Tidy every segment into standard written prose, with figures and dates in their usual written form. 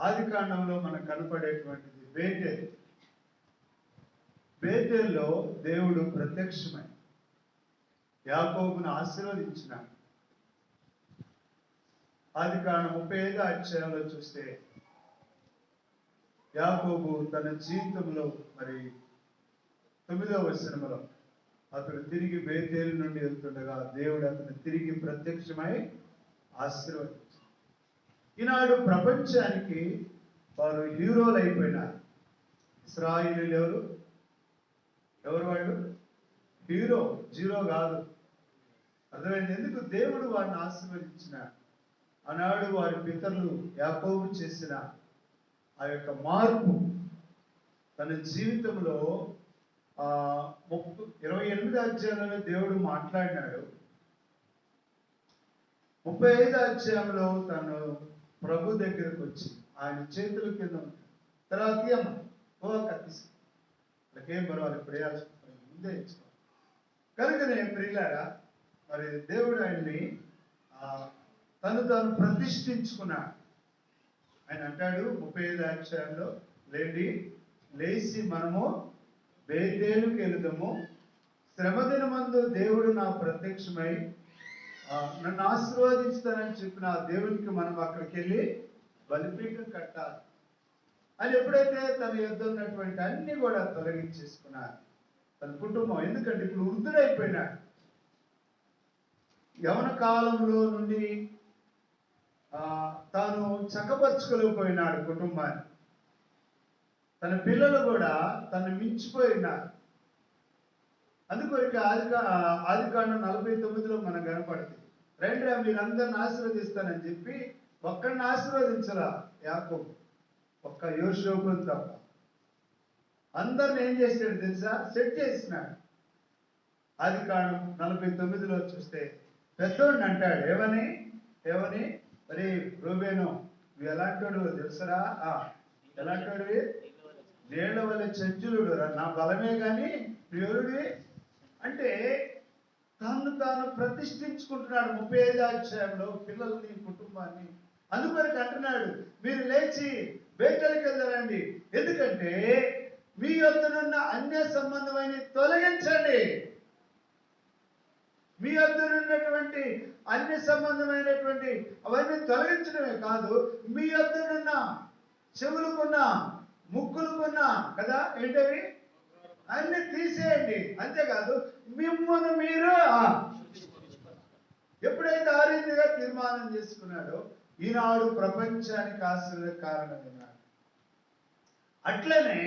ఆది కాండంలో మనకు కనపడేటువంటిది బేతేలు. బేతేల్లో దేవుడు ప్రత్యక్షమై యాకోబును ఆశీర్వదించినాడు. ఆది కాండం 35వ అధ్యాయంలో చూస్తే యాకోబు తన జీవితంలో మరి 9వ వచనంలో అతడు తిరిగి బేతేలు నుండి వెళ్తుండగా దేవుడు అతను తిరిగి ప్రత్యక్షమై ఆశీర్వదించాడు. ఈనాడు ప్రపంచానికి వారు హీరోలు అయిపోయినారు. ఇశ్రాయేలీయులు ఎవరు వాళ్ళు? హీరో, జీరో కాదు. అర్థమైంది? ఎందుకు? దేవుడు వారిని ఆశీర్వదించినాడు. ఆనాడు వారి పితరులు యాకోబు చేసిన ఆ యొక్క మార్పు తన జీవితంలో 28వ అధ్యాయంలో దేవుడు మాట్లాడినాడు. 35వ అధ్యాయంలో తను ప్రభు దగ్గరకు వచ్చి ఆయన చేతుల కింద తర్వాత కత్తిసి వాళ్ళకేం పర్వాలి, ప్రయాసం ముందే ఇచ్చుకో. కనుకనే ప్రియులారా, మరి దేవుడు ఆయన్ని తను తాను ప్రతిష్ఠించుకున్నాడు. ఆయన అంటాడు 35వ అధ్యాయంలో, లేచి మనము బేతేలుకి వెళుదాము, శ్రమదినమందు దేవుడు నా ప్రత్యక్షమై నన్ను ఆశీర్వదిస్తానని చెప్పిన ఆ దేవునికి మనం అక్కడికి వెళ్ళి బలిపీఠం కట్టాలి అని ఎప్పుడైతే తన యొద్ద ఉన్నటువంటి అన్ని కూడా తొలగించేసుకున్నారు. తన కుటుంబం, ఎందుకంటే ఇప్పుడు వృద్ధుడైపోయినాడు. యవన కాలంలో నుండి తాను చక్కపరుచుకోలేకపోయినాడు కుటుంబాన్ని. తన పిల్లలు కూడా తను మించిపోయినారు. అందుకొరికి ఆది కాండం 49లో మనకు కనపడుతుంది. రండి మీరందరిని ఆశీర్వదిస్తానని చెప్పి ఒక్కడిని ఆశీర్వదించరా యాకోబు, ఒక్క యోసేపుని తప్ప. అందరిని ఏం చేశాడు తెలుసా? సెట్ చేసినాడు. ఆది కాండం 49లో చూస్తే పెద్దోడిని అంటాడు, ఏమని మరి రూబేను, నువ్వు ఎలాంటి తెలుసరా? ఎలాంటి నీళ్ల వల్ల చంచులుడు, నా బలమే గాని నువ్వెవడివి అంటే తాను ప్రతిష్ఠించుకుంటున్నాడు. 35వ అధ్యాయంలో పిల్లల్ని, కుటుంబాన్ని. అందుకొరకు అంటున్నాడు, మీరు లేచి బేతేలుకి వెళ్తారండి, ఎందుకంటే మీ యొద్దనున్న అన్య సంబంధమైన తొలగించండి. మీ యొద్దనున్నటువంటి అన్య సంబంధమైనటువంటి అవన్నీ తొలగించడమే కాదు, మీ యొద్దనున్న చెవులకున్న, ముక్కులకున్న కదా ఏంటవి అన్ని తీసేయండి. అంతేకాదు మిమ్మల్ని మీరు ఎప్పుడైతే ఆ రీతిగా తీర్మానం చేసుకున్నాడో ఈనాడు ప్రపంచానికి ఆశ్చర్య కారణమైనాడు. అట్లనే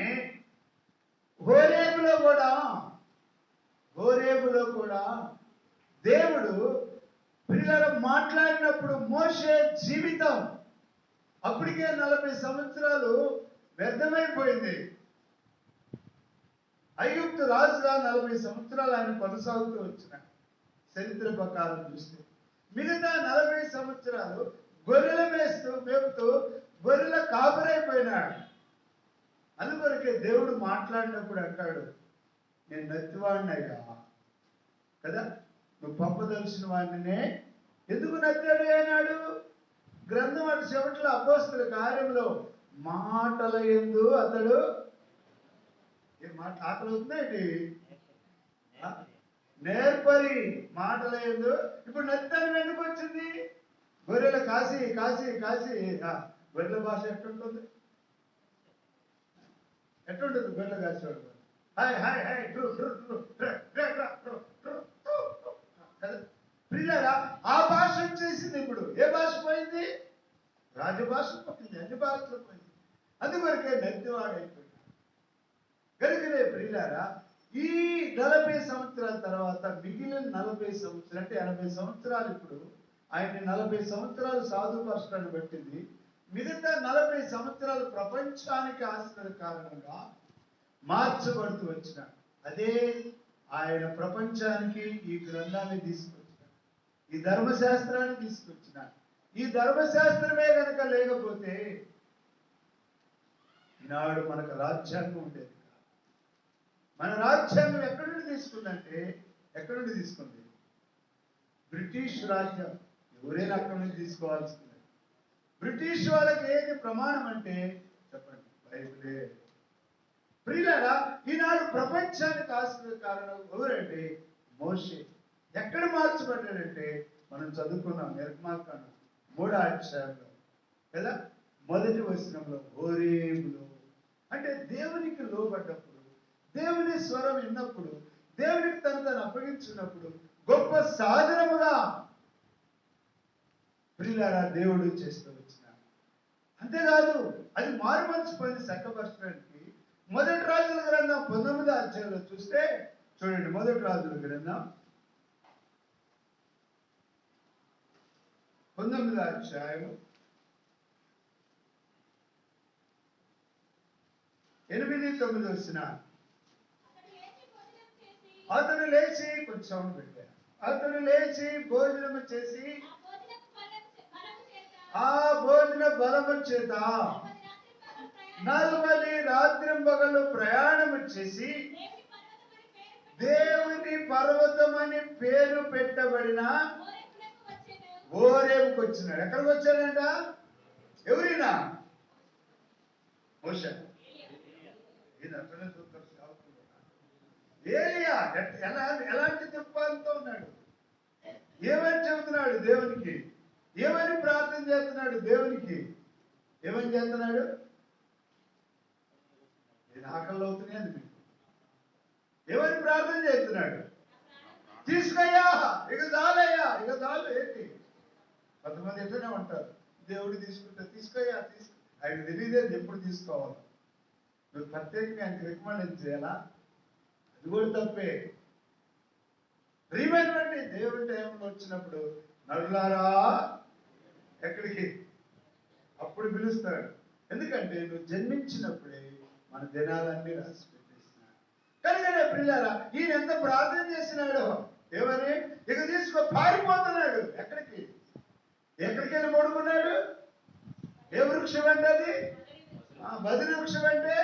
హోరేబులో కూడా దేవుడు పిల్లలు మాట్లాడినప్పుడు మోషే జీవితం అప్పటికే 40 సంవత్సరాలు వ్యర్థమైపోయింది. ఐగుప్తు రాజుగా 40 సంవత్సరాలు ఆయన కొనసాగుతూ వచ్చిన చరిత్ర ప్రకారం చూస్తే, మిగతా 40 సంవత్సరాలు గొర్రెల మేపుతూ గొర్రెల కాపరైపోయినాడు. అందుకొరకే దేవుడు మాట్లాడినప్పుడు అంటాడు, నేను నత్తివాడినయ్యా కదా, నువ్వు పంపదలసిన వాడినే ఎందుకు నత్తాడు అన్నాడు. గ్రంథం అటు చెవట్లో అపోస్తల కార్యంలో మాటల యందు అతడు ఆకలి అవుతుందేంటి? నేర్పరి మాటల యందు. ఇప్పుడు నత్తాను ఎందుకు వచ్చింది? గొర్రెల కాసి గొర్రెల భాష ఎట్లుంటుంది? గొర్రెల కాసేవాడు ప్రియులారా, ఆ భాష వచ్చేసింది. ఇప్పుడు ఏ భాష పోయింది? రాజభాష పోయింది, అన్ని భాషలు పోయింది. అందువరకే నత్తివాడైపోయింది. కనుకనే ప్రియులారా, ఈ 40 సంవత్సరాల తర్వాత మిగిలిన 40 సంవత్సరాలు అంటే 80 సంవత్సరాలు ఇప్పుడు ఆయన 40 సంవత్సరాలు సాధుపరచడాన్ని పట్టింది. మిగతా 40 సంవత్సరాలు ప్రపంచానికి ఆశ్చర్య కారణంగా మార్చబడుతూ వచ్చిన అదే ఆయన ప్రపంచానికి ఈ గ్రంథాన్ని తీసుకొచ్చిన, ఈ ధర్మశాస్త్రాన్ని తీసుకొచ్చిన. ఈ ధర్మశాస్త్రమే కనుక లేకపోతే ఈనాడు మనకు రాజ్యాంగం ఉండేది. మన రాజ్యాంగం ఎక్కడి నుండి తీసుకుందంటే, ఎక్కడి నుండి తీసుకుంది? బ్రిటిష్ రాజ్యం. ఎవరైనా అక్కడి నుంచి తీసుకోవాల్సిందే. బ్రిటిష్ వాళ్ళకి ఏది ప్రమాణం అంటే చెప్పండి, బైబిలే. ప్రియులారా, ఈనాడు ప్రపంచానికి ఆశ్రయ కారణం ఎవరంటే మోషే. ఎక్కడ మార్చబడ్డాడంటే మనం చదువుకున్నాం నిర్మాకాండం 3వ అధ్యాయంలో కదా, మొదటి వచనంలో హోరేబులో. అంటే దేవునికి లోబడ్డప్పుడు, దేవుని స్వరం విన్నప్పుడు, దేవునికి తను అప్పగించినప్పుడు గొప్ప సాధనముగా ప్రియులారా దేవుడు చేస్తూ వచ్చినాడు. అంతేకాదు అది మారుమనసు పని చక్కపరచడానికి మొదటి రాజుల గ్రంథం 19వ అధ్యాయంలో చూస్తే చూడండి, మొదటి రాజుల గ్రంథం 19వ అధ్యాయం 8-9 వచ్చిన. అతడు లేచి కొంచెం సౌండ్ పెట్టారు. అతడు లేచి భోజనం చేసి ఆ భోజన బలము చేత 40 రాత్రింబగళ్ళు ప్రయాణము చేసి దేవుని పర్వతం అని పేరు పెట్టబడిన హోరేబుకు వచ్చినాడు. ఎక్కడికి వచ్చాడంట? ఎవరైనా మోషే. ఏలియా ఎలాంటి దృక్పథంతో ఉన్నాడు? ఏమని చెబుతున్నాడు దేవునికి? ఏమని ప్రార్థన చేస్తున్నాడు దేవునికి? ఏమని చేస్తున్నాడు? నేను ఆకలి అవుతున్నాయి అది మీకు. ఏమని ప్రార్థన చేస్తున్నాడు? తీసుకయ్యా, ఇక చాలయ్యా, ఇక చాలు. ఏంటి కొంతమంది ఎట్లనే ఉంటారు, దేవుడు తీసుకుంటే తీసుకోయ్యా ఆయన తెలియదేది ఎప్పుడు తీసుకోవాలి. నువ్వు ప్రత్యేకంగా ఆయనకి రికమెండ్ చేయాలా? అది కూడా తప్పే. ప్రియమైనటువంటి దేవుడి టైంలో వచ్చినప్పుడు నరులారా ఎక్కడికి అప్పుడు పిలుస్తాడు. ఎందుకంటే నువ్వు జన్మించినప్పుడే మన దినాలన్నీ రాసి పెట్టేస్తున్నాడు. కనుకనే ప్రియులారా, ఈయన ఎంత ప్రార్థన చేసినాడు. ఏమని? ఇక తీసుకో, పారిపోతున్నాడు. ఎక్కడికి వెళ్ళి పడుకున్నాడు? ఏ వృక్షం అంటే అది? బదిరి వృక్షం అంటే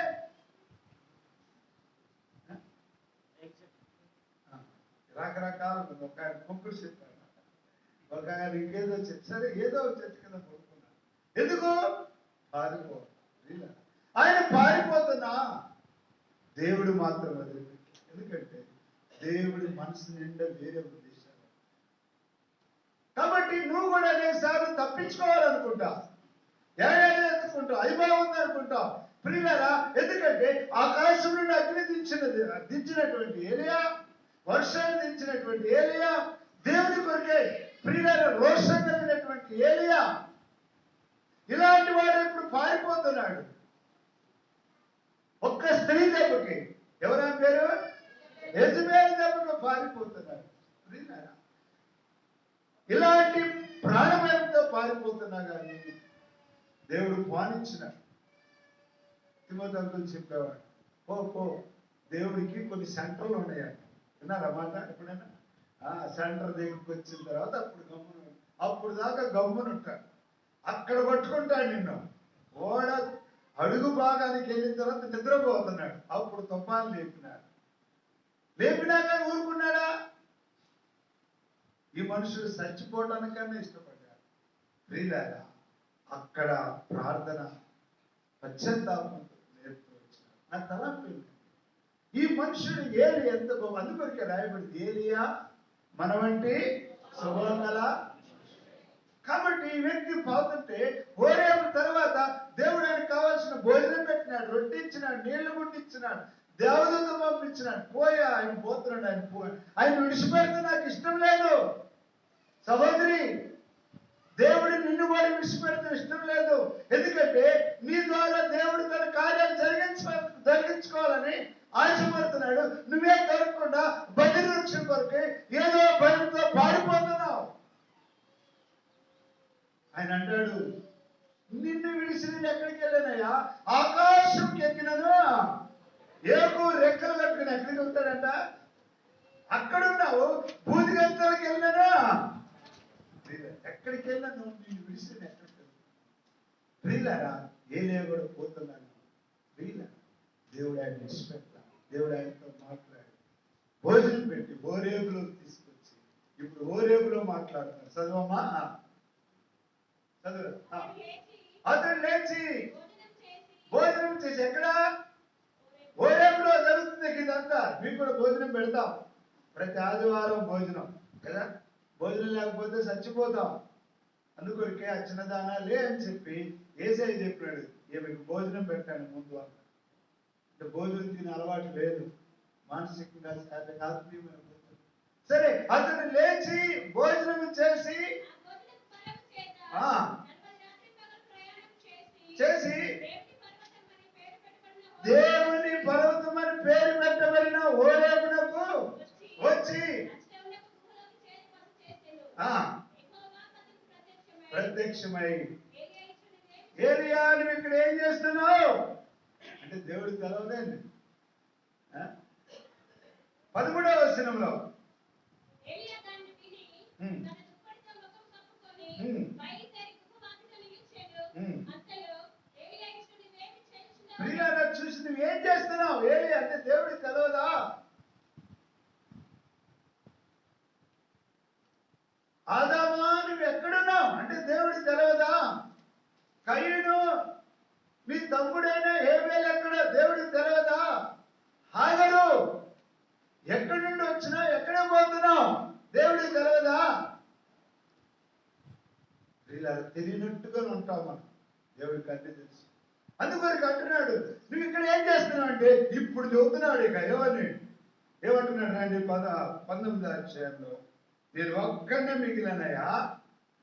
రకరకాల. ఒక ఆయన ముగ్గురు చెప్పారు, ఒక ఆయన ఇంకేదో చెప్పి, సరే ఏదో చెట్టు కింద పడుకున్నాడు. ఎందుకు? పారిపో. ఆయన పారిపోతున్నా దేవుడు మాత్రం వదిలిపెట్టాడు. ఎందుకంటే దేవుడి మనసు నిండా వేరే ఉద్దేశాలు. కాబట్టి నువ్వు కూడా అనేకసార్లు తప్పించుకోవాలనుకుంటావు, ఏడాది ఎత్తుకుంటావు, అది బాగుంది అనుకుంటావు ప్రియులారా. ఎందుకంటే ఆకాశం నుండి అగ్ని దించినటువంటి ఏలియా, వర్షాన్ని దించినటువంటి ఏలియా, దేవుని కొరకే ప్రియులారా రోషం కలిగినటువంటి ఏలియా, ఇలాంటి వాడు ఇప్పుడు పారిపోతున్నాడు. ఒక్క స్త్రీ దెబ్బకి, ఎవరా పేరు? యెజబెలు దెబ్బకు పారిపోతున్నాడు. ప్రియులారా, ఇలాంటి ప్రాణభయంతో పారిపోతున్నా కానీ దేవుడు పాలించినాడు. తిమోతి అంకుల్ చెప్పేవాడు, పో దేవుడికి కొన్ని సెంటర్లు ఉన్నాయంట. విన్నారన్నమాట ఎప్పుడైనా? సెంటర్ దగ్గరికి వచ్చిన తర్వాత అప్పుడు దాకా గమ్మునుంటాడు. అక్కడ పట్టుకుంటాడు నిన్ను. ఓడ అడుగు భాగానికి వెళ్ళిన తర్వాత నిద్రపోతున్నాడు. అప్పుడు తుఫాను లేపినాక ఊరుకున్నాడా? ఈ మనుషులు చచ్చిపోవడానికన్నా ఇష్టపడ్డారు. ప్రియులారా, అక్కడ ప్రార్థన పశ్చాత్తాపంతో నేర్పుతూ వచ్చినాడు. నా తలంపు ఈ మనుషుడు ఏలి ఎంత గొప్ప. అందుకొరికే రాయబడింది, ఏలియా మన వంటి స్వభావం గల. కాబట్టి ఈ వ్యక్తి పోతుంటే హోరేబు తర్వాత దేవుడు ఆయనకు కావాల్సిన భోజనం పెట్టినాడు, రొట్టె ఇచ్చినాడు, నీళ్లు గుండిచ్చినాడు, దేవదూత పంపించినాడు. ఆయన పోతున్నాడు. ఆయన విడిచిపెడితే నాకు ఇష్టం లేదు. సహోదరి, దేవుడు నిన్ను కూడా విడిచిపెడితే ఇష్టం లేదు. ఎందుకంటే నీ ద్వారా దేవుడు తన కార్యాలు జరిగించుకోవాలని ఆశపడుతున్నాడు. నువ్వే దొరకకుండా బదిరి వృక్షం కొరకు ఏదో భయంతో పారిపోతున్నావు. ఆయన అంటాడు, నిన్ను విడిచి నేను ఎక్కడికి వెళ్ళానయ్యా? ఆకాశంకి ఎక్కినను, ఏకు రెక్కలు కట్టుకుని ఎక్కడికి వెళ్తాడంట? అక్కడున్నావు. భూదిగంతలకు వెళ్ళినానా? ఎక్కడికి వెళ్ళినా నువ్వు నిన్ను విడిచి ఎక్కడికి వెళ్తావు? ప్రియులారా, ఏలియా కూడా పోతున్నాను. ప్రియులారా, దేవుడు ఆయన విడిచిపెట్టాలి. దేవుడు ఆయనతో మాట్లాడి భోజనం పెట్టి హోరేబులోకి తీసుకొచ్చి ఇప్పుడు హోరేబులో మాట్లాడుతున్నారు. చదవమ్మా. చదువు. అతడు లేచి భోజనం చేసి ఎక్కడ? హోరేబులో జరుగుతుంది ఇదంతా. మీకు కూడా భోజనం పెడతాం, ప్రతి ఆదివారం భోజనం కదా. భోజనం లేకపోతే చచ్చిపోతాం. అందుకొరికే ఆ చిన్నదానా లే అని చెప్పి యేసయ్య చెప్పాడు, మీకు భోజనం పెట్టాను ముందు అన్న. అంటే భోజనం తినే అలవాటు లేదు, మానసికంగా ఆత్మీయమైన. సరే, అతను లేచి భోజనం చేసి చేసి దేవుని పర్వతం అని పేరు పెట్టబడిన హోరేబునకు వచ్చి ప్రత్యక్షమై, ఏలియా నువ్వు ఇక్కడ ఏం చేస్తున్నావు అంటే దేవుడికి తెలవదండి. 13వ వచనంలో ప్రియులారా చూసి నువ్వేం చేస్తున్నావు? ఏలియా అంటే దేవుడికి తెలవదా? ఆదామా నువ్వు ఎక్కడున్నావు అంటే దేవుడికి తెలవదా? కయీను నీ తమ్ముడైన హేబేలు ఎక్కడ? దేవుడికి తెలవదా? హాగరు ఎక్కడి నుండి వచ్చినా ఎక్కడ పోతున్నావు? దేవుడికి తెలవదా? ఇలా తెలియనట్టుగా ఉంటాం మనం, దేవుడికి అన్ని తెలుసు. అందుకొరకు అంటున్నాడు, నువ్వు ఇక్కడ ఏం చేస్తున్నావు అంటే ఇప్పుడు చెబుతున్నాడు. ఇక ఏమంటున్నాడు అండి 19వ అధ్యాయంలో, నేను ఒక్కనే మిగిలినయా.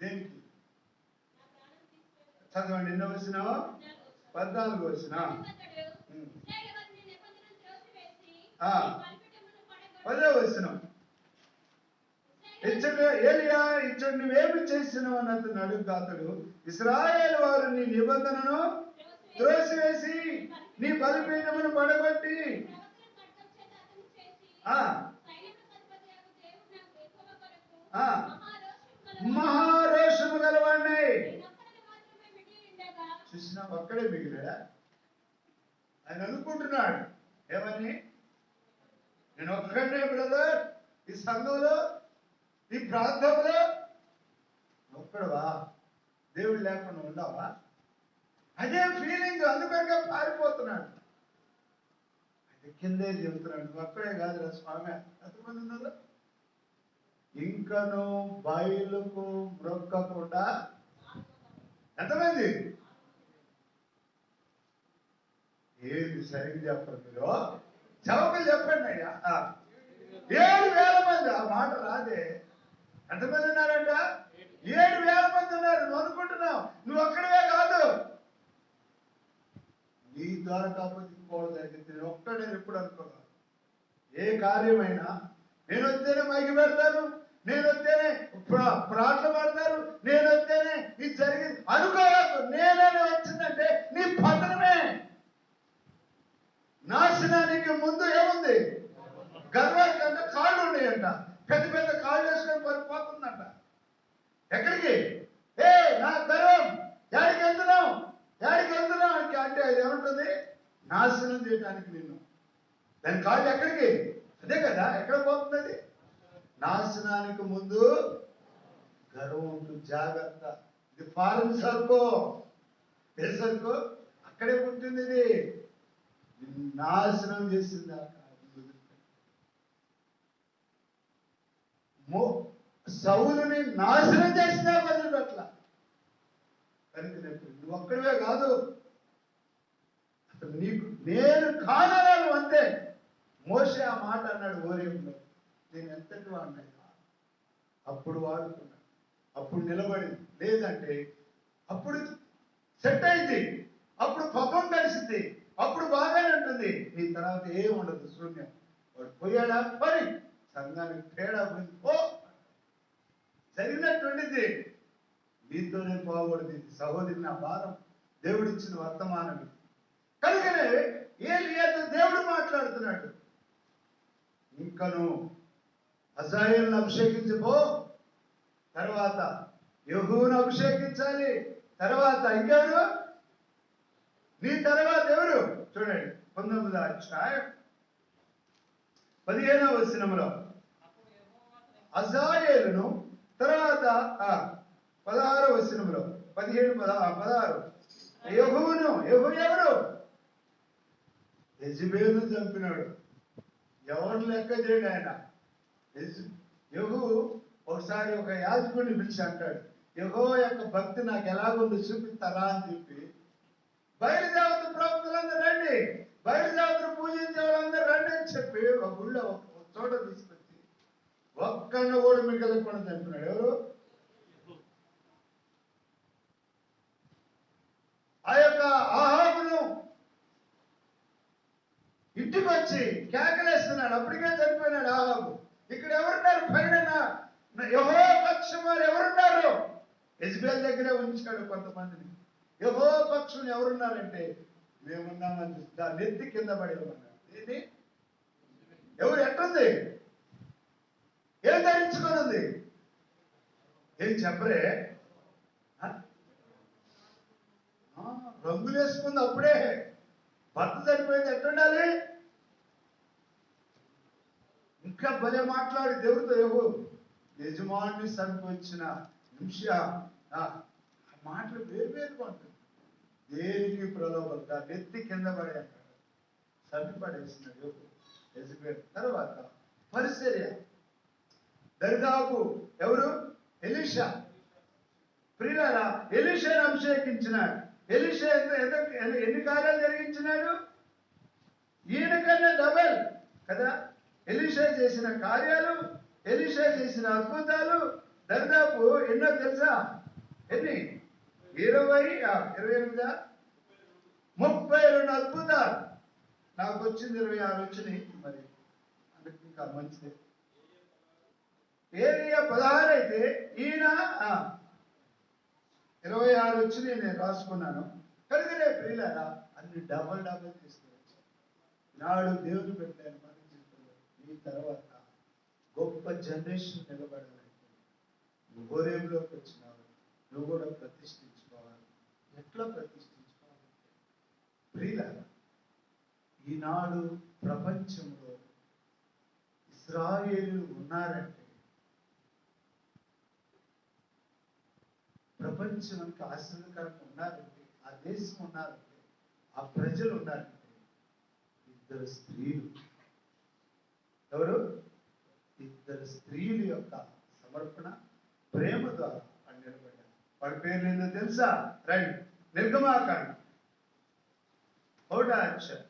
దేనికి? చదవండి. ఎన్నో వచ్చినా? 14 వచ్చినా? 10వ వచ్చిన. ఏలియా ఇచ్చడు నువ్వేమి చేసినావు అని అతను అడుగు. అతడు, ఇశ్రాయేలు వారు నీ నిబంధనను త్రోసివేసి నీ బలిపీఠమును పడగొట్టి మహారోషము గలవాడిని చూసినా ఒక్కడే మిగిలాడా? ఆయన అనుకుంటున్నాడు ఏమని, నేను ఒక్కడే బ్రదర్ ఈ సంఘంలో, ఈ ప్రాంతంలో ఒక్కడవా? దేవుడు లేకుండా ఉండవా? అదే ఫీలింగ్. అందుకనిగా పారిపోతున్నాడు. అది కిందే చెబుతున్నాడు, నువ్వు ఒక్కడే కాదురా స్వామి. ఎంతమంది ఉన్నారు? ఇంకను బయలుకు మ్రొక్కకుండా ఎంతమంది? ఏది సరిగ్గా చెప్పరు మీరు, చౌకలు చెప్పండి అయ్యా. 7,000 మంది. ఆ మాట రాదే. ఎంతమంది ఉన్నారంట? 7,000 మంది ఉన్నారు. నువ్వు అనుకుంటున్నావు నువ్వు ఒక్కడవే కాదు. నీ ద్వారా కాకపోతే ఇంకోటి జరిగింది. నేను ఒక్కడే ఎప్పుడు అనుకున్నాను. ఏ కార్యమైనా నేను వస్తేనే మైకి పెడతాను, నేను వస్తేనే ప్రార్థన పడతారు, నేను వస్తేనే ఇది జరిగింది అనుకోవచ్చు. నేనే వచ్చిందంటే నీ పతనమే. నాశనానికి ముందు ఏముంది? గర్వానికి అంటే కాళ్ళు ఉన్నాయంట, పెద్ద పెద్ద కాళ్ళు వేసుకొని పడిపోతుందంట. ఎక్కడికి? నా గర్వం, యాడికి వెళ్తున్నావు అంటే అది ఏముంటుంది? నాశనం చేయడానికి నిన్ను. దాని కాళ్ళు ఎక్కడికి? అదే కదా, ఎక్కడ పోతుంది అది? నాశనానికి ముందు గర్వం ఉంటుంది. జాగ్రత్త. ఇది ఫారెన్ సరుకు. ఏ సరుకు? అక్కడే పుట్టింది. ఇది నాశనం చేసింది. సౌలుని నాశనం చేసినా వదిలిపెట్ల. కనుక నువ్వు ఒక్కడివే కాదు, అసలు నీకు నేను కానరాను అంతే. మోషే ఆ మాట అన్నాడు హోరేబులో, నేను ఎంతటి వాడినా. అప్పుడు వాడుకున్నాడు, అప్పుడు నిలబడింది. లేదంటే అప్పుడు సెట్ అయింది, అప్పుడు పబ్బం కలిసింది, అప్పుడు బాగానే ఉంటుంది. నీ తర్వాత ఏం ఉండదు, శూన్యం. వాడు పోయాడా పని, సంఘానికి తేడా పోయింది, ఓ జరిగినటువంటిది. నీతోనే పోకూడదు. సహోదరి నా భారం, దేవుడిచ్చిన వర్తమానం. కనుకనే ఏలియాతో దేవుడు మాట్లాడుతున్నాడు, ఇంకను హజాయేలును అభిషేకించబో, తర్వాత యెహూను అభిషేకించాలి, తర్వాత ఇంకెవరు? నీ తర్వాత ఎవరు? చూడండి 19వ అధ్యాయం 15వ వచనంలో హజాయేలును, తర్వాత 16వ వచనంలో 17-16 యెహూను ఎవరు? యెజబెలు చంపినాడు. ఎవరు లెక్క చేయడు ఆయన. యెహూ ఒకసారి ఒక యాజకుడిని పిలిచి అంటాడు, యెహోవా యొక్క భక్తి నాకు ఎలాగుందో చూపిస్తారా అని చెప్పి, బయలుదేవత ప్రవక్తలందరూ రండి, బయలుదేవతను పూజించే వాళ్ళందరూ రండి అని చెప్పి ఒక ఊళ్ళో ఒక చోట తీసుకొచ్చి ఒక్కడిని కూడా మిగలకుండా చంపినాడు. ఎవరు? ఆ యొక్క ఆహాబును ఇంటికి వచ్చి కేకలేస్తున్నాడు. అప్పటికే చనిపోయినాడు ఆహాబు. ఇక్కడ ఎవరున్నారు? పైన యెహోవా పక్షం వారు ఎవరున్నారు? యెజబెల్ దగ్గరే ఉంచాడు కొంతమందిని. యెహోవా పక్షం ఎవరున్నారంటే మేమున్నామని దాని నెత్తి కింద పడేమన్నాడు. ఏంటి? ఎవరు? ఎట్టుంది? ఏం ధరించుకొని ఉంది? ఏం చెప్పరే? రంగులు వేసుకుంది అప్పుడే. భర్త చనిపోయింది ఎట్టుండాలి? ఇంకా భలే మాట్లాడి దేవుడితో యజమాని సంకొచ్చిన నిమిష మాటలు వేరుగా ఉంటుంది. దేనికి ప్రలోభం నెత్తి కింద పడే అంటాడు. చంపిపడేసినాడు యెజబెల్. తర్వాత పరిచర్య దరిదాపు ఎవరు? ఎలీషా. ప్రియులారా, ఎలీషాను అభిషేకించినాడు. ఎలీషా ఎన్ని కార్యాలు జరిగించినాడు? ఈయన కన్నా డబల్ కదా. ఎలీషా చేసిన కార్యాలు, ఎలీషా చేసిన అద్భుతాలు దరిదాపు ఎన్నో తెలుసా? ఎన్ని? 28 32 అద్భుతాలు. నాకు వచ్చింది 26 వచ్చినాయి. మరి అందుకు ఇంకా మంచిది. ఏరియా 16 అయితే ఈయన 26 వచ్చినాయి. నేను రాసుకున్నాను. కనుకనే ప్రియులారా అన్ని డబల్ తీసుకువచ్చు. నాడు దేవుని పెట్టాను మన జీవితంలో. ఈ తర్వాత గొప్ప జనరేషన్ నిలబడాలంటే నువ్వు హోరేబులోకి వచ్చినావు. నువ్వు కూడా ప్రతిష్ఠించుకోవాలి. ఎట్లా ప్రతిష్ఠించుకోవాలి? ప్రియులారా, ఈనాడు ప్రపంచంలో ఇశ్రాయేలు ఉన్నారంటే, ప్రపంచానికి ఆశ్చర్యకరంగా ఉన్నారంటే, ఆ దేశం ఉన్నారంటే, ఆ ప్రజలు ఉన్నారంటే 2 స్త్రీలు. ఎవరు? 2 స్త్రీల యొక్క సమర్పణ, ప్రేమ ద్వారా అని నిలబడ్డారు. వాడి పేర్లు ఏందో తెలుసా? రండి, నిర్గమాకాండం 1వ అధ్యాయం.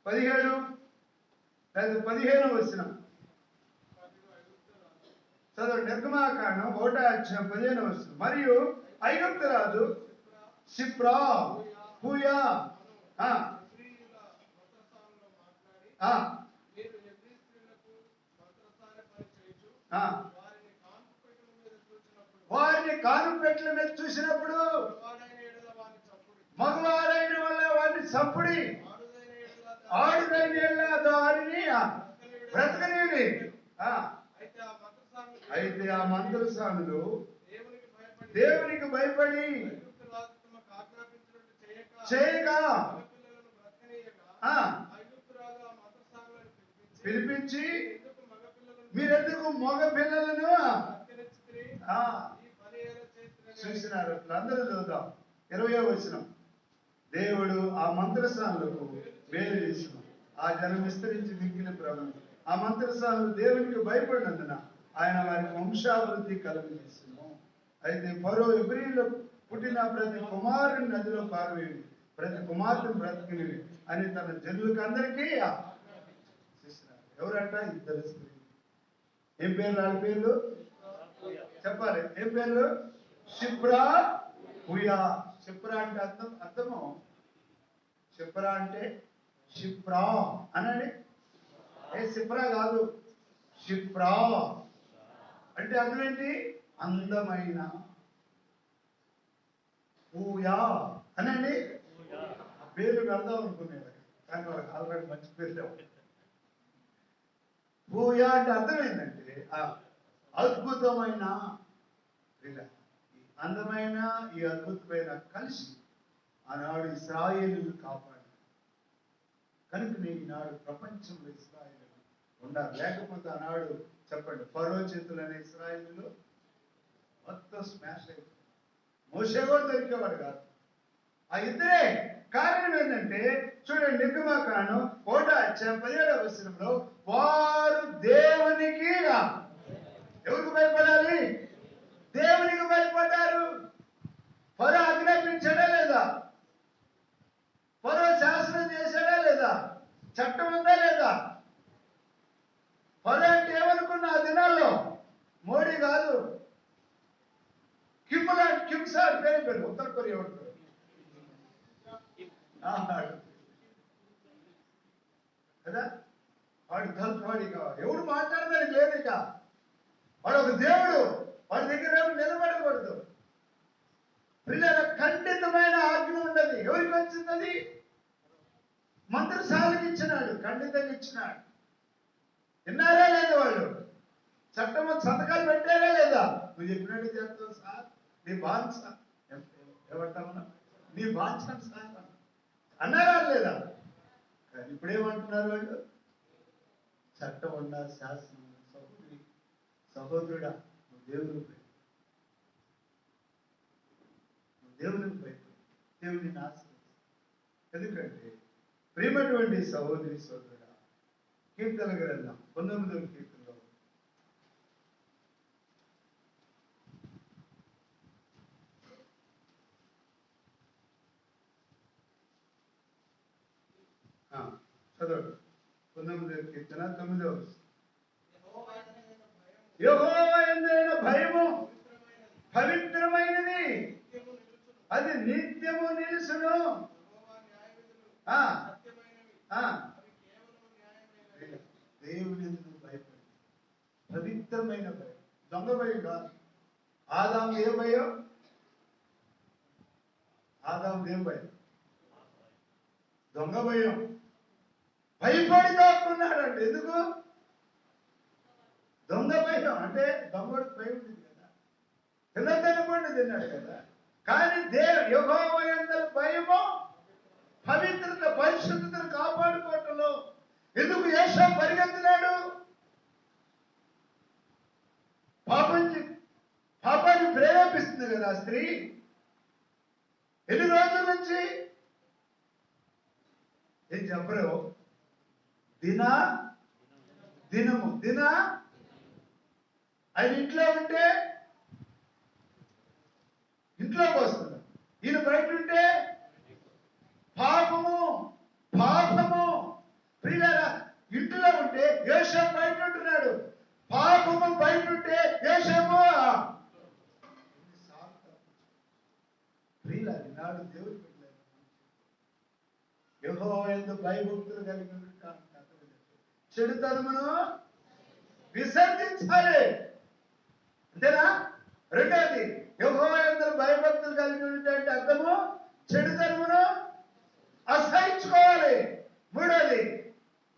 పదిహేడు 15వ వచనం చదవండి. నిర్గమాకాండం 1వ అధ్యాయం 15వ వచనం. మరియు ఐగుప్తు రాజు సిప్రా పూయా వారిని కానుపెట్ల మీద చూసినప్పుడు మగవారైన వల్ల వారిని చంపుడి, ఆడుదైన దారిని బ్రతకనేవి. అయితే ఆ మంత్రసానులు దేవునికి భయపడి చేయగా పిలిపించి మీరెందుకు మగ పిల్లలను చూసినారు. అందరూ చూద్దాం. 20వ వచనం. దేవుడు ఆ మంత్రసానులకు వేలు చేసిన ఆ జనం విస్తరించి మిక్కిలి ప్రభు. ఆ మంత్రసానులు దేవునికి భయపడినందున ఆయన వారి వంశాభివృద్ధి కలుగజేస్తున్నాం. అయితే ఫరో ఎబ్రీలో పుట్టిన ప్రతి కుమారుని నదిలో పారవేయండి, ప్రతి కుమార్తెను బ్రతికినవి అని తన జనులకు అందరికీ చూసినారు. ఎవరంట? 2 స్త్రీలు. ఏం పేర్లు? వాళ్ళ పేర్లు చెప్పాలి. ఏం పేర్లు? షిప్రా పూయా. షిప్రా అంటే అర్థము షిప్రా అంటే షిప్రా అనండి. షిప్రా కాదు, షిప్రా అంటే అర్థం ఏంటి? అందమైన. పూయా అనండి. పేర్లు పెడదాం అనుకునేవారు కానీ వాళ్ళకి ఆల్రెడీ మంచి పేర్లు. పూయా అంటే అర్థం ఏంటంటే అద్భుతమైన. అందమైన ఈ అద్భుతమైన కలిసి ఆనాడు ఇశ్రాయేలును కాపాడు. కనుక ఈనాడు ప్రపంచంలో ఇశ్రాయేలు ఉండాలి. లేకపోతే ఆనాడు చెప్పండి, ఫరో చేతులనే ఇశ్రాయేలు మొత్తం స్మాష్ అయిపోయింది. మోషే కూడా దొరికేవాడు కాదు. ఆ ఇద్దరే. కారణం ఏంటంటే చూడండి, నిర్గమాకాండం 1:17 వారు దేవునికి, ఎవరికి భయపడాలి? దేవునికి భయపడ్డారు. ఫరో ఆజ్ఞాపించాడా లేదా? ఫరో శాసనం చేశాడా లేదా? చట్టం ఉందా లేదా? ఫరో అంటే ఏమనుకున్నా ఆ దినాల్లో? మోడీ కాదు, కిమ్ సార్ పేరు ఉత్తర కొరియా ఉంటారు కదా. వాడి ఎవడు మాట్లాడడానికి లేదు. ఇక వాడు ఒక దేవుడు, వాడి దగ్గర నిలబడకూడదు. పిల్లల ఖండితమైన ఆజ్ఞ ఉండదు. ఎవరికి వచ్చింది? మంత్రశాలకు ఇచ్చినాడు, ఖండితంగా ఇచ్చినాడు. విన్నారా లేదా? వాళ్ళు చట్టం సంతకాలు పెట్టారా లేదా? నువ్వు చెప్పినట్టు చేస్తావు సార్, నీ బాధ్యత ఏమంటామన్నా, నీ బాధ్యత సార్ అన్నారా లేదా? కానీ ఇప్పుడేమంటున్నారు వాళ్ళు? చట్టం ఉన్నా, శాసనం ఉన్నా. సహోదరుడా, నువ్వు దేవునికి భయపడు, దేవుని నాశనం. ఎందుకంటే ప్రియమైనటువంటి సహోదరి సోదరుడా, కీర్తన గ్రంథం 19వ కీర్తనలో చదవండి. 19వ కీర్తన 9వ యెహోవా యందైన భయము పవిత్రమైనది, అది నిత్యము నిలుసును. దేవుని భయపడి, పవిత్రమైన భయం, దొంగ భయం కాదు. ఆదాము ఏ భయం? ఆదాము ఏం భయం? దొంగ భయం. భయపడి దాక్కున్నాడంటే ఎందుకు? దొంగ భయం. అంటే దొంగడు భయం ఉంది కదా, తినకుండా తిన్నాడు కదా. కానీ యెహోవా యందు భయము పవిత్రత, పరిశుద్ధతను కాపాడుకోవటంలో ఎందుకు యేషా పరిగెత్తినాడు? పాపాన్ని ప్రేరేపిస్తుంది కదా స్త్రీ. ఎన్ని రోజుల నుంచి ఏం చెప్పరు? దినము ఆయన ఇంట్లో ఉంటే ఇంట్లోకి వస్తుంది, ఈయన బయట ఉంటే పాపము. ప్రియులారా, ఇంట్లో ఉంటే యోసేపు బయట ఉంటున్నాడు, పాపము బయట ఉంటే యోసేపు. ప్రియులారా, ఈనాడు దేవుడు యెహోవా యందు భయభక్తులు కలిగి ఉంటాను. చెడుతనమును విసర్జించాలి, అంతేనా? రెండోది, యెహోవా యందు భయభక్తులు కలిగి ఉంటే అంటే అర్థము చెడుతనమును అసహించుకోవాలి. మూడోది,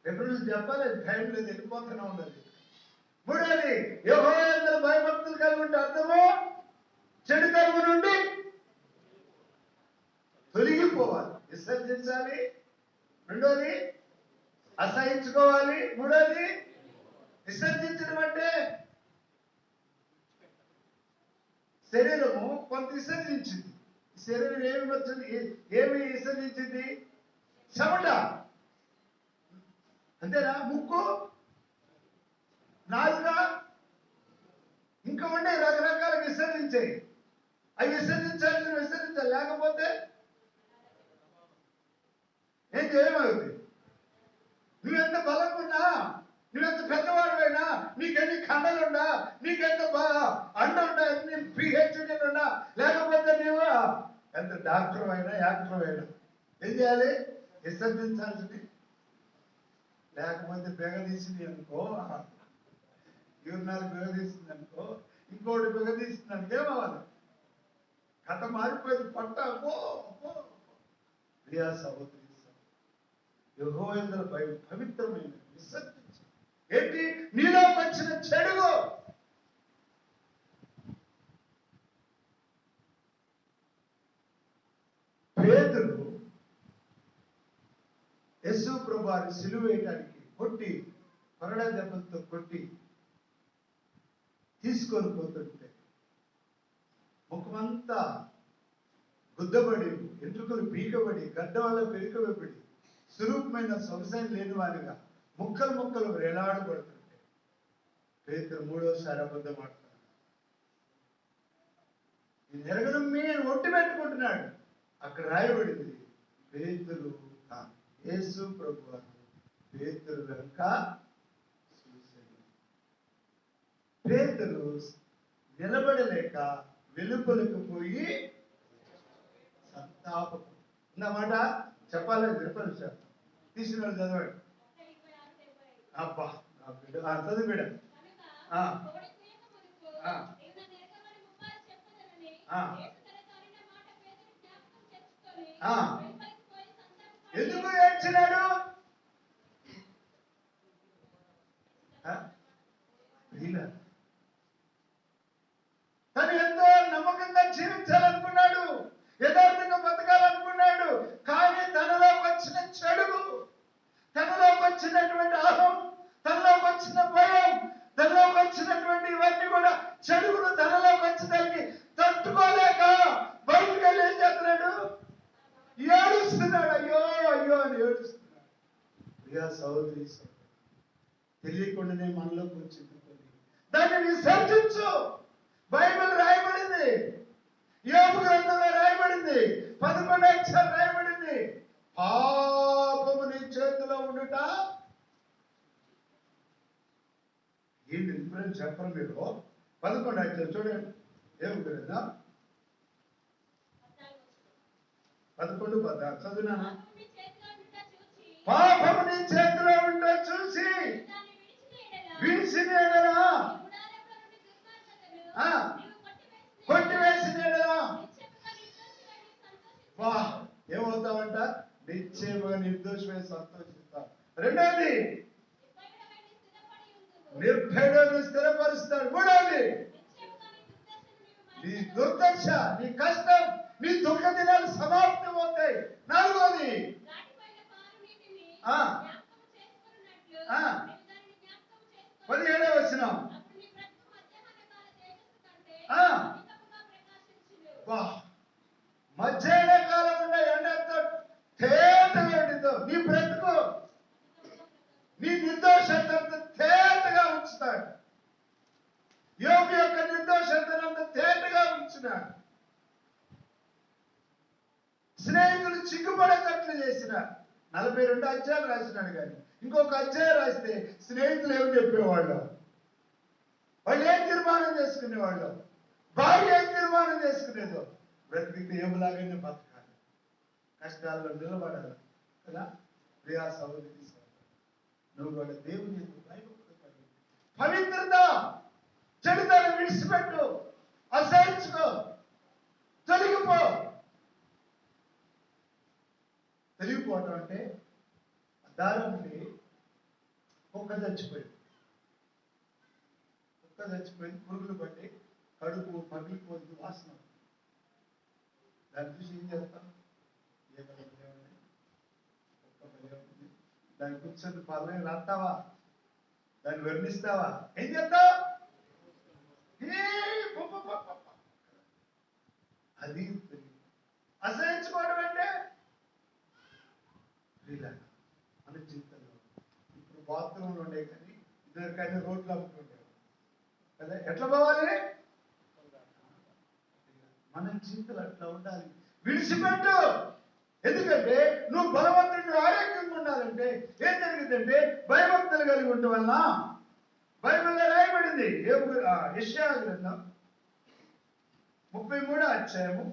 ఎప్పుడు చెప్పాలి, టైం లేదు, వెళ్ళిపోతూనే ఉన్నది. మూడోది, యెహోవా యందు భయభక్తులు కలిగి ఉంటే అర్థము చెడుతనము నుండి తొలగిపోవాలి, విసర్జించాలి. రెండోది అసహించుకోవాలి. మూడోది విసర్జించడం అంటే శరీరము కొంత విసర్జించింది. శరీరం ఏమి విసర్జించింది? చెమట, అంతేనా? ముక్కు, నాలుక, ఇంకా ఉండే రకరకాల విసర్జించాయి. అవి విసర్జించాలి, లేకపోతే ఏం చేయమవుతుంది? నువ్వెంత బలంగా ఉన్నా, నువ్వెంత పెద్దవాడువైనా, నీకెన్ని కండలున్నా, నీకెంత అండ ఉన్నా, ఎన్ని పిహెచ్డీలు ఉన్నా, లేకపోతే నువ్వు ఎంత డాక్టర్ అయినా యాక్టర్ అయినా ఏం చేయాలి? విసర్జించాల్సింది. లేకపోతే బెగదీసింది అనుకో, యూరినాలు బెగదీసింది అనుకో, ఇంకోటి బెగదీసింది అనుకో, ఏమవ్వాలి? కథ మారిపోయింది. ప్రియా సహోదరి, యెహోవా యందు భయం పవిత్రమైన, విసర్జించు. ఏంటి? నీలో వచ్చిన చెడుగు పేతురు యేసు ప్రభువారిని సిలువ వేయడానికి కొట్టి కొరడా దెబ్బలతో కొట్టి తీసుకొని పోతుంటే ముఖమంతా గుద్దబడి, ఎంట్రుకలు పీకబడి, గడ్డ వల్ల పెరికబడి, స్వరూపమైన సొగసైన లేని వారిగా ముక్కలు ముక్కలు వేలాడబడుతుంటే పేతురు మూడోసారి అబద్ధం ఆడుతున్నాడు. నేను ఎరగనమ్మే ఒట్టి పెట్టుకుంటున్నాడు. అక్కడ రాయబడింది, పేతురు యేసు ప్రభువారు పేతురు వెనుక చూశాడు. పేతురు నిలబడలేక వెలుపలకు పోయి సంతాపం. అన్నమాట చెప్పాలి, వినపరిచారు. తీసిన వాళ్ళు చదవండి. అబ్బా చదువు బిడ్డ. ఎందుకు ఏడ్చినాడు? తను ఎంతో నమ్మకంగా జీవించాలనుకున్నాడు, యథార్థంగా బతకాలనుకున్నాడు. కానీ తనలోకి వచ్చిన చెడుగు, తనలోకి వచ్చినటువంటి అహం, తనలోకి వచ్చిన భయం, తనలోకి వచ్చినటువంటి ఇవన్నీ కూడా చెడుగును తనలోకి వచ్చేదానికి తట్టుకోలేక బయటకు వెళ్ళి ఏం చేస్తున్నాడు? ఏడుస్తున్నాడు. అయ్యో అయ్యో అని ఏడుస్తున్నాడు. ప్రియా సహోదరి, తెలియకుండానే మనలోకి వచ్చింది. దాన్ని విసర్జించు. బైబిల్ రాయబడింది, యోబు గ్రంథంలో రాయబడింది, 11వ అధ్యాయం రాయబడింది, పాపము నీ చేతిలో ఉండుట. ఏంటి డిఫరెన్స్ చెప్పరు మీరు? 11వ అధ్యాయం చూడండి, ఏముంటుంది? 11:16 చదువునా? పాపము నీ చేతిలో ఉంటే చూసి విడిచిన ఎడలా, కొట్టివేసిన ఎడలా ఏమవుతావంట? నిశ్చయముగా నిర్దోషమై సంతోషిస్తావు. రెండోది, నిర్భయుడిని స్థిరపరుస్తాడు. మూడోది, నీ దుర్దశ, నీ కష్టం, నీ దుఃఖ దినాలు సమాప్తం అవుతాయి. నాలుగోది, 17వ వచనం, మధ్యాహ్న కాలం ఉన్న ఎండతో తేటగా ఎండితో నీ బ్రతుకు, నీ నిర్దోషంతో తేటగా ఉంచుతాడు. యోబు యొక్క నిర్దోషంతో తేటగా ఉంచున్నాడు. స్నేహితులు చిక్కుపడేటట్లు చేసినాడు. 42 అధ్యాయాలు రాసినాడు. కానీ ఇంకొక అధ్యాయం రాస్తే స్నేహితులు ఏమి చెప్పేవాళ్ళు? వాళ్ళు ఏం తీర్మానం చేసుకునేవాళ్ళు? భార్య ఏం తీర్మానం చేసుకునేదో? బ్రతికితే ఏమిలాగానే బతకాలి, కష్టాల్లో నిలబడాలి కదా. ప్రియా సహోదరి, నువ్వు కూడా దేవుని పవిత్రత, చెడుదనం విడిచిపెట్టు, అసహించుకో, తొలగిపో. తొలగిపోవటం అంటే దారం నుండి కుక్క చచ్చిపోయింది, పురుగులు పట్టి కడుపు పగిలిపోయింది, వాసన. దాన్ని చూసి ఏం చేస్తాం? ఏ పల్లె ఉంది, కుక్క పల్లె ఉంది, దాన్ని కూర్చొని పల్లెని రాస్తావా? దాన్ని వర్ణిస్తావా? ఏం చేస్తావు? అది అసహించుకోవడం అంటే మన జీవితంలో ఇప్పుడు బాత్రూమ్లు ఉండే, కానీ ఇద్దరికైనా రోడ్లు అమ్ముతుండే కదా. ఎట్లా పోవాలి? మన జీవితాలు అట్లా ఉండాలి. విడిచిపెట్టు. ఎందుకంటే నువ్వు బలవంతుడు, ఆరోగ్యంగా ఉండాలంటే ఏం జరిగిందంటే భయభక్తులు కలిగి ఉండటం వలన. బైబిల్లో రాయబడింది, యెషయా గ్రంథం 33వ అధ్యాయము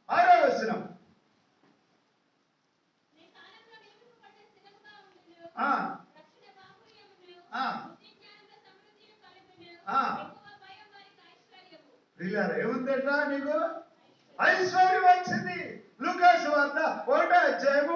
6వ వచనం. ఏముందట? నీకు ఐశ్వర్యం వచ్చింది. లూకా సువార్త 1వ అధ్యాయము